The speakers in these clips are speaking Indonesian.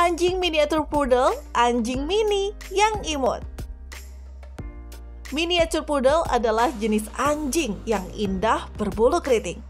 Anjing miniatur poodle, anjing mini yang imut. Miniatur poodle adalah jenis anjing yang indah berbulu keriting.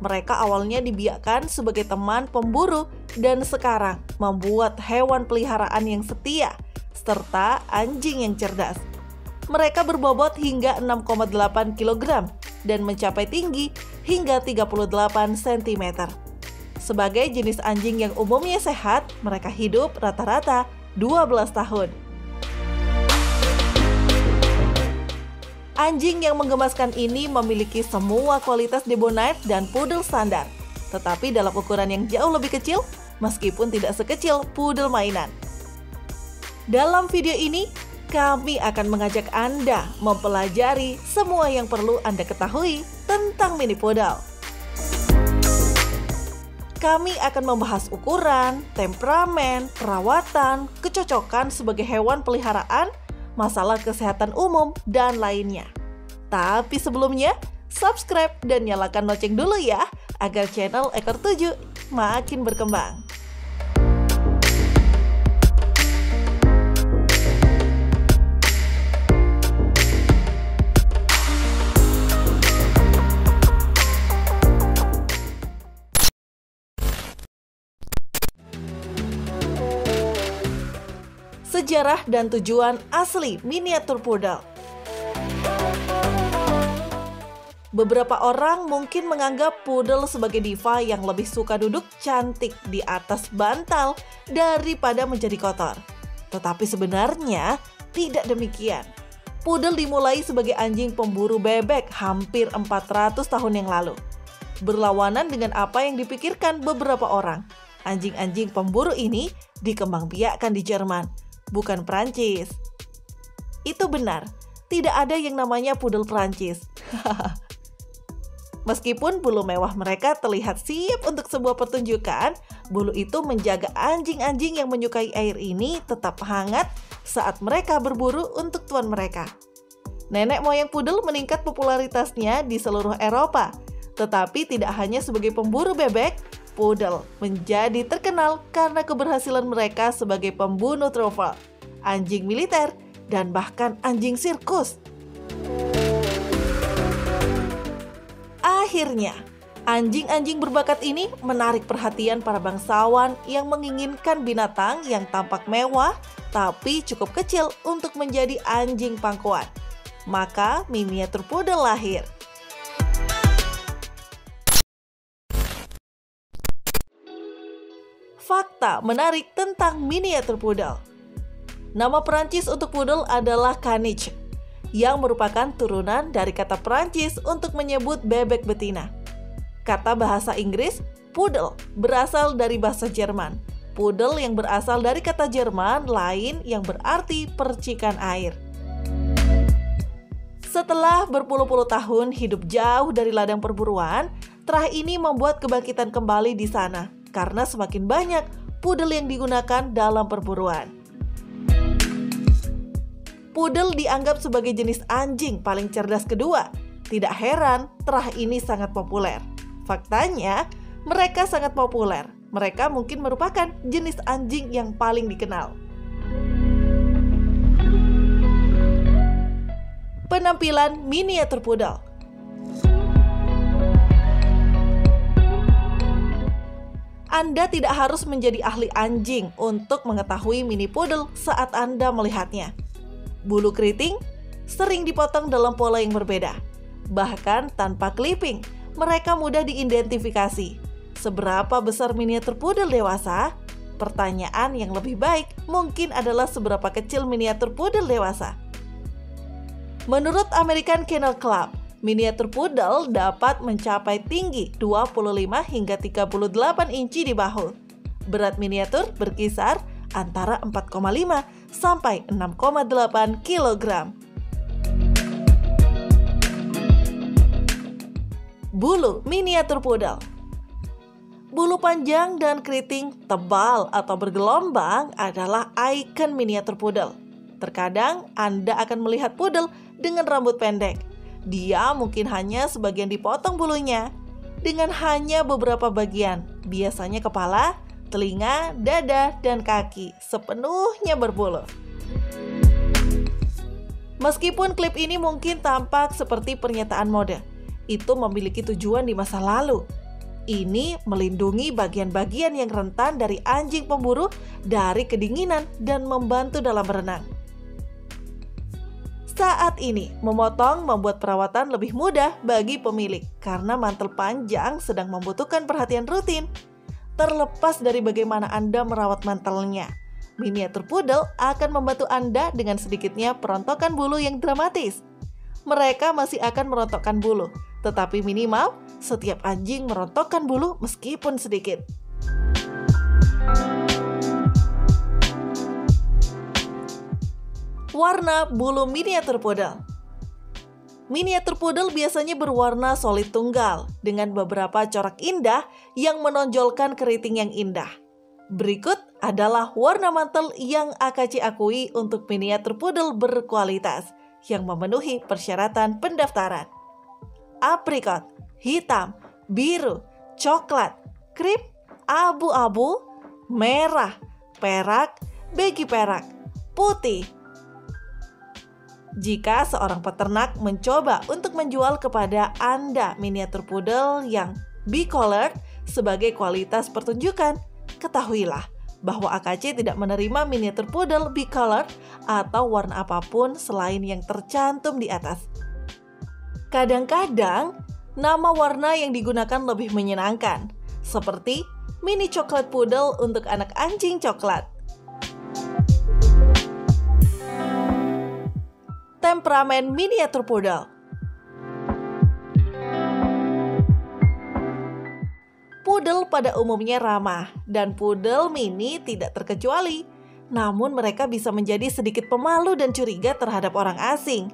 Mereka awalnya dibiakkan sebagai teman pemburu dan sekarang membuat hewan peliharaan yang setia, serta anjing yang cerdas. Mereka berbobot hingga 6,8 kg dan mencapai tinggi hingga 38 cm. Sebagai jenis anjing yang umumnya sehat, mereka hidup rata-rata 12 tahun. Anjing yang menggemaskan ini memiliki semua kualitas Debonite dan Poodle standar, tetapi dalam ukuran yang jauh lebih kecil, meskipun tidak sekecil Poodle mainan. Dalam video ini, kami akan mengajak Anda mempelajari semua yang perlu Anda ketahui tentang mini poodle. Kami akan membahas ukuran, temperamen, perawatan, kecocokan sebagai hewan peliharaan, masalah kesehatan umum, dan lainnya. Tapi sebelumnya, subscribe dan nyalakan lonceng dulu ya, agar channel Ekor 7 makin berkembang. Sejarah dan tujuan asli miniatur poodle. Beberapa orang mungkin menganggap poodle sebagai diva yang lebih suka duduk cantik di atas bantal daripada menjadi kotor. Tetapi sebenarnya tidak demikian. Poodle dimulai sebagai anjing pemburu bebek hampir 400 tahun yang lalu. Berlawanan dengan apa yang dipikirkan beberapa orang. Anjing-anjing pemburu ini dikembangbiakkan di Jerman, bukan Prancis. Itu benar, tidak ada yang namanya poodle Prancis. Meskipun bulu mewah mereka terlihat siap untuk sebuah pertunjukan, bulu itu menjaga anjing-anjing yang menyukai air ini tetap hangat saat mereka berburu untuk tuan mereka. Nenek moyang poodle meningkat popularitasnya di seluruh Eropa, tetapi tidak hanya sebagai pemburu bebek, poodle menjadi terkenal karena keberhasilan mereka sebagai pembunuh trofeo, anjing militer, dan bahkan anjing sirkus. Akhirnya, anjing-anjing berbakat ini menarik perhatian para bangsawan yang menginginkan binatang yang tampak mewah tapi cukup kecil untuk menjadi anjing pangkuan. Maka miniatur poodle lahir. Fakta menarik tentang miniatur poodle. Nama Perancis untuk poodle adalah caniche, yang merupakan turunan dari kata Perancis untuk menyebut bebek betina. Kata bahasa Inggris, poodle, berasal dari bahasa Jerman. Poodle yang berasal dari kata Jerman lain yang berarti percikan air. Setelah berpuluh-puluh tahun hidup jauh dari ladang perburuan, terah ini membuat kebangkitan kembali di sana, karena semakin banyak poodle yang digunakan dalam perburuan. Poodle dianggap sebagai jenis anjing paling cerdas kedua. Tidak heran, terah ini sangat populer. Faktanya, mereka sangat populer. Mereka mungkin merupakan jenis anjing yang paling dikenal. Penampilan miniatur poodle. Anda tidak harus menjadi ahli anjing untuk mengetahui mini poodle saat Anda melihatnya. Bulu keriting sering dipotong dalam pola yang berbeda. Bahkan tanpa clipping, mereka mudah diidentifikasi. Seberapa besar miniatur poodle dewasa? Pertanyaan yang lebih baik mungkin adalah seberapa kecil miniatur poodle dewasa. Menurut American Kennel Club, miniatur poodle dapat mencapai tinggi 25 hingga 38 inci di bahu. Berat miniatur berkisar antara 4,5 sampai 6,8 kg. Bulu miniatur poodle. Bulu panjang dan keriting tebal atau bergelombang adalah ikon miniatur poodle. Terkadang Anda akan melihat poodle dengan rambut pendek. Dia mungkin hanya sebagian dipotong bulunya, dengan hanya beberapa bagian, biasanya kepala, telinga, dada, dan kaki sepenuhnya berbulu. Meskipun klip ini mungkin tampak seperti pernyataan mode, itu memiliki tujuan di masa lalu. Ini melindungi bagian-bagian yang rentan dari anjing pemburu dari kedinginan dan membantu dalam berenang. Saat ini, memotong membuat perawatan lebih mudah bagi pemilik karena mantel panjang sedang membutuhkan perhatian rutin. Terlepas dari bagaimana Anda merawat mantelnya, miniatur poodle akan membantu Anda dengan sedikitnya perontokan bulu yang dramatis. Mereka masih akan merontokkan bulu, tetapi minimal setiap anjing merontokkan bulu meskipun sedikit. Warna bulu miniatur poodle. Miniatur poodle biasanya berwarna solid tunggal dengan beberapa corak indah yang menonjolkan keriting yang indah. Berikut adalah warna mantel yang AKC akui untuk miniatur poodle berkualitas yang memenuhi persyaratan pendaftaran. Aprikot, hitam, biru, coklat, krim, abu-abu, merah, perak, begi perak, putih. Jika seorang peternak mencoba untuk menjual kepada Anda miniatur poodle yang bicolored sebagai kualitas pertunjukan, ketahuilah bahwa AKC tidak menerima miniatur poodle bicolored atau warna apapun selain yang tercantum di atas. Kadang-kadang, nama warna yang digunakan lebih menyenangkan, seperti mini coklat poodle untuk anak anjing coklat. Temperamen miniatur poodle. Poodle pada umumnya ramah dan poodle mini tidak terkecuali. Namun mereka bisa menjadi sedikit pemalu dan curiga terhadap orang asing.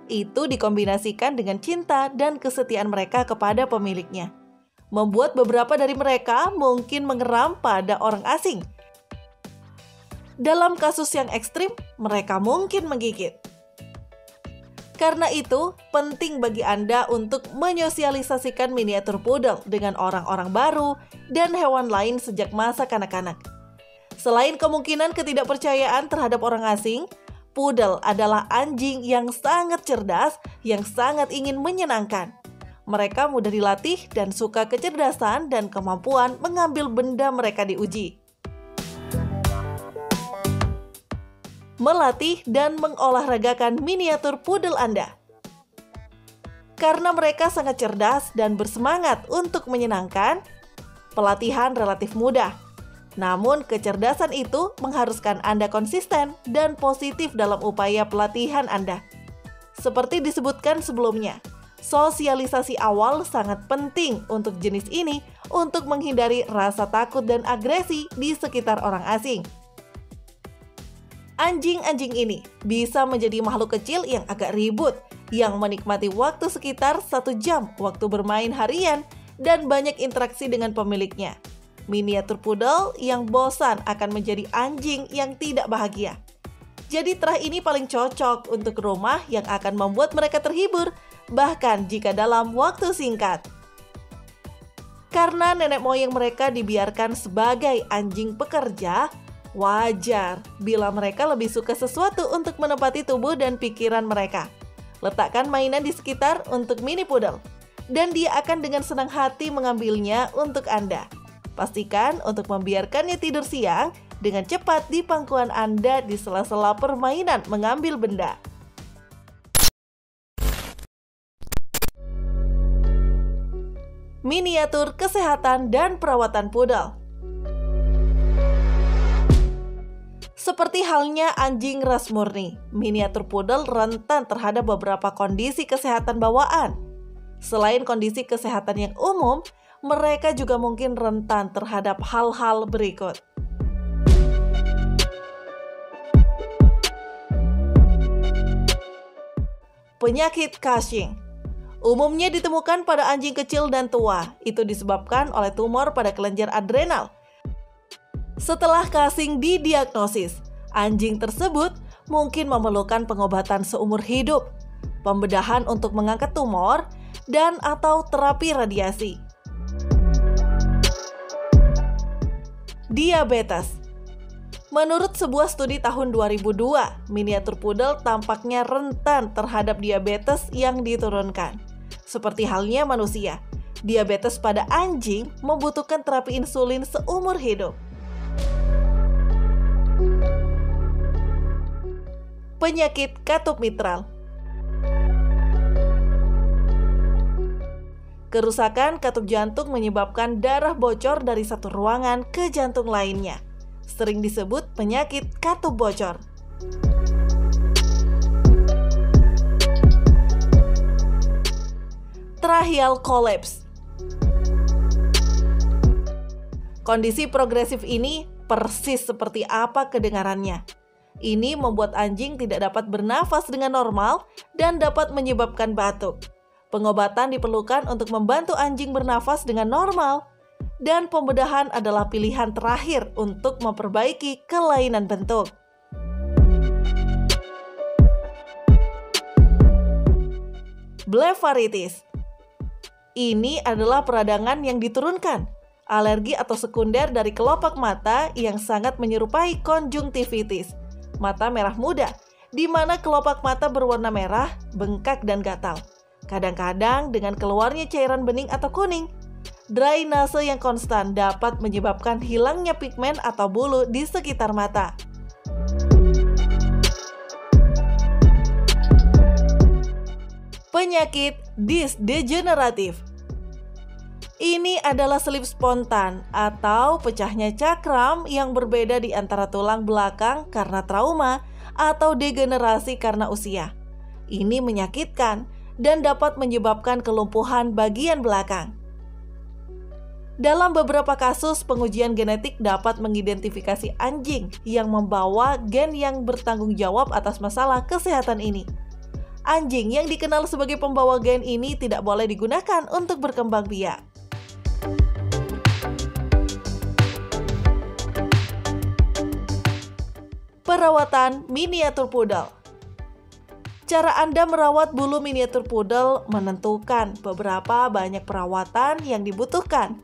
Itu dikombinasikan dengan cinta dan kesetiaan mereka kepada pemiliknya, membuat beberapa dari mereka mungkin mengeram pada orang asing. Dalam kasus yang ekstrim, mereka mungkin menggigit. Karena itu, penting bagi Anda untuk menyosialisasikan miniatur poodle dengan orang-orang baru dan hewan lain sejak masa kanak-kanak. Selain kemungkinan ketidakpercayaan terhadap orang asing, poodle adalah anjing yang sangat cerdas, yang sangat ingin menyenangkan. Mereka mudah dilatih dan suka kecerdasan dan kemampuan mengambil benda mereka diuji. Melatih dan mengolahragakan miniatur poodle Anda. Karena mereka sangat cerdas dan bersemangat untuk menyenangkan, pelatihan relatif mudah. Namun kecerdasan itu mengharuskan Anda konsisten dan positif dalam upaya pelatihan Anda. Seperti disebutkan sebelumnya, sosialisasi awal sangat penting untuk jenis ini untuk menghindari rasa takut dan agresi di sekitar orang asing. Anjing-anjing ini bisa menjadi makhluk kecil yang agak ribut, yang menikmati waktu sekitar 1 jam waktu bermain harian dan banyak interaksi dengan pemiliknya. Miniatur poodle yang bosan akan menjadi anjing yang tidak bahagia. Jadi terah ini paling cocok untuk rumah yang akan membuat mereka terhibur, bahkan jika dalam waktu singkat. Karena nenek moyang mereka dibiarkan sebagai anjing pekerja, wajar bila mereka lebih suka sesuatu untuk menempati tubuh dan pikiran mereka. Letakkan mainan di sekitar untuk mini poodle, dan dia akan dengan senang hati mengambilnya untuk Anda. Pastikan untuk membiarkannya tidur siang dengan cepat di pangkuan Anda di sela-sela permainan mengambil benda. Miniatur kesehatan dan perawatan poodle. Seperti halnya anjing ras murni, miniatur poodle rentan terhadap beberapa kondisi kesehatan bawaan. Selain kondisi kesehatan yang umum, mereka juga mungkin rentan terhadap hal-hal berikut. Penyakit Cushing umumnya ditemukan pada anjing kecil dan tua. Itu disebabkan oleh tumor pada kelenjar adrenal. Setelah Cushing didiagnosis, anjing tersebut mungkin memerlukan pengobatan seumur hidup, pembedahan untuk mengangkat tumor, dan atau terapi radiasi. Diabetes. Menurut sebuah studi tahun 2002, miniatur poodle tampaknya rentan terhadap diabetes yang diturunkan. Seperti halnya manusia, diabetes pada anjing membutuhkan terapi insulin seumur hidup. Penyakit katup mitral. Kerusakan katup jantung menyebabkan darah bocor dari satu ruangan ke jantung lainnya. Sering disebut penyakit katup bocor. Tracheal collapse. Kondisi progresif ini persis seperti apa kedengarannya. Ini membuat anjing tidak dapat bernafas dengan normal dan dapat menyebabkan batuk. Pengobatan diperlukan untuk membantu anjing bernafas dengan normal, dan pembedahan adalah pilihan terakhir untuk memperbaiki kelainan bentuk. Blefaritis. Ini adalah peradangan yang diturunkan, alergi atau sekunder dari kelopak mata yang sangat menyerupai konjungtivitis, mata merah muda, di mana kelopak mata berwarna merah, bengkak dan gatal. Kadang-kadang dengan keluarnya cairan bening atau kuning. Drainase yang konstan dapat menyebabkan hilangnya pigmen atau bulu di sekitar mata. Penyakit disk degeneratif. Ini adalah selip spontan atau pecahnya cakram yang berbeda di antara tulang belakang karena trauma atau degenerasi karena usia. Ini menyakitkan dan dapat menyebabkan kelumpuhan bagian belakang. Dalam beberapa kasus, pengujian genetik dapat mengidentifikasi anjing yang membawa gen yang bertanggung jawab atas masalah kesehatan ini. Anjing yang dikenal sebagai pembawa gen ini tidak boleh digunakan untuk berkembang biak. Perawatan miniatur poodle. Cara Anda merawat bulu miniatur poodle menentukan beberapa banyak perawatan yang dibutuhkan.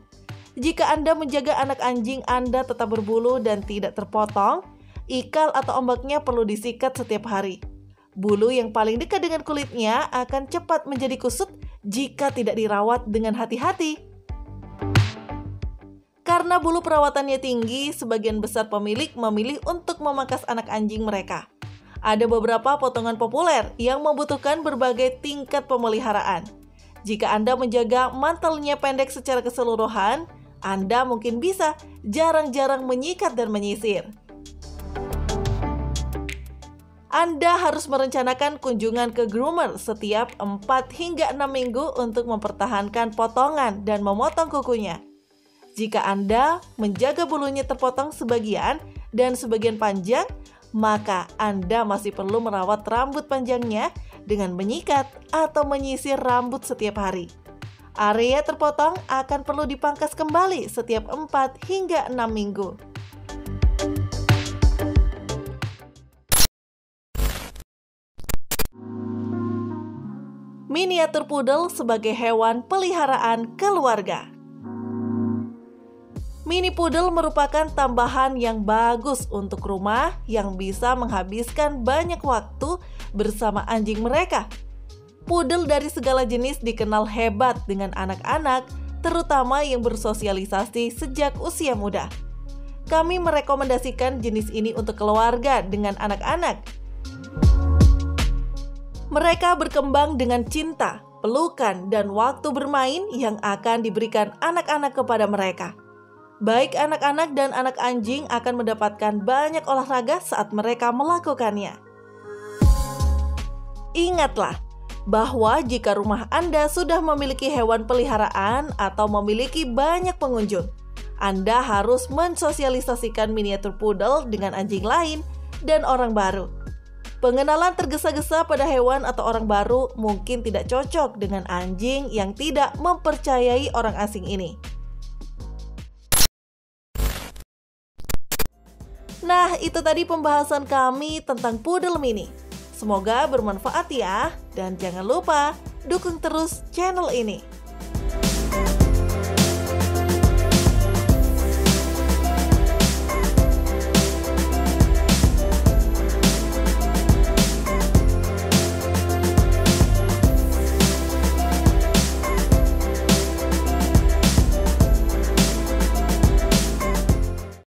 Jika Anda menjaga anak anjing Anda tetap berbulu dan tidak terpotong, ikal atau ombaknya perlu disikat setiap hari. Bulu yang paling dekat dengan kulitnya akan cepat menjadi kusut jika tidak dirawat dengan hati-hati. Karena bulu perawatannya tinggi, sebagian besar pemilik memilih untuk memangkas anak anjing mereka. Ada beberapa potongan populer yang membutuhkan berbagai tingkat pemeliharaan. Jika Anda menjaga mantelnya pendek secara keseluruhan, Anda mungkin bisa jarang-jarang menyikat dan menyisir. Anda harus merencanakan kunjungan ke groomer setiap 4 hingga 6 minggu untuk mempertahankan potongan dan memotong kukunya. Jika Anda menjaga bulunya terpotong sebagian dan sebagian panjang, maka Anda masih perlu merawat rambut panjangnya dengan menyikat atau menyisir rambut setiap hari. Area terpotong akan perlu dipangkas kembali setiap 4 hingga 6 minggu. Miniatur poodle sebagai hewan peliharaan keluarga. Mini poodle merupakan tambahan yang bagus untuk rumah yang bisa menghabiskan banyak waktu bersama anjing mereka. Poodle dari segala jenis dikenal hebat dengan anak-anak, terutama yang bersosialisasi sejak usia muda. Kami merekomendasikan jenis ini untuk keluarga dengan anak-anak. Mereka berkembang dengan cinta, pelukan, dan waktu bermain yang akan diberikan anak-anak kepada mereka. Baik anak-anak dan anak anjing akan mendapatkan banyak olahraga saat mereka melakukannya. Ingatlah bahwa jika rumah Anda sudah memiliki hewan peliharaan atau memiliki banyak pengunjung, Anda harus mensosialisasikan miniatur poodle dengan anjing lain dan orang baru. Pengenalan tergesa-gesa pada hewan atau orang baru mungkin tidak cocok dengan anjing yang tidak mempercayai orang asing ini. Nah, itu tadi pembahasan kami tentang poodle mini. Semoga bermanfaat ya, dan jangan lupa dukung terus channel ini.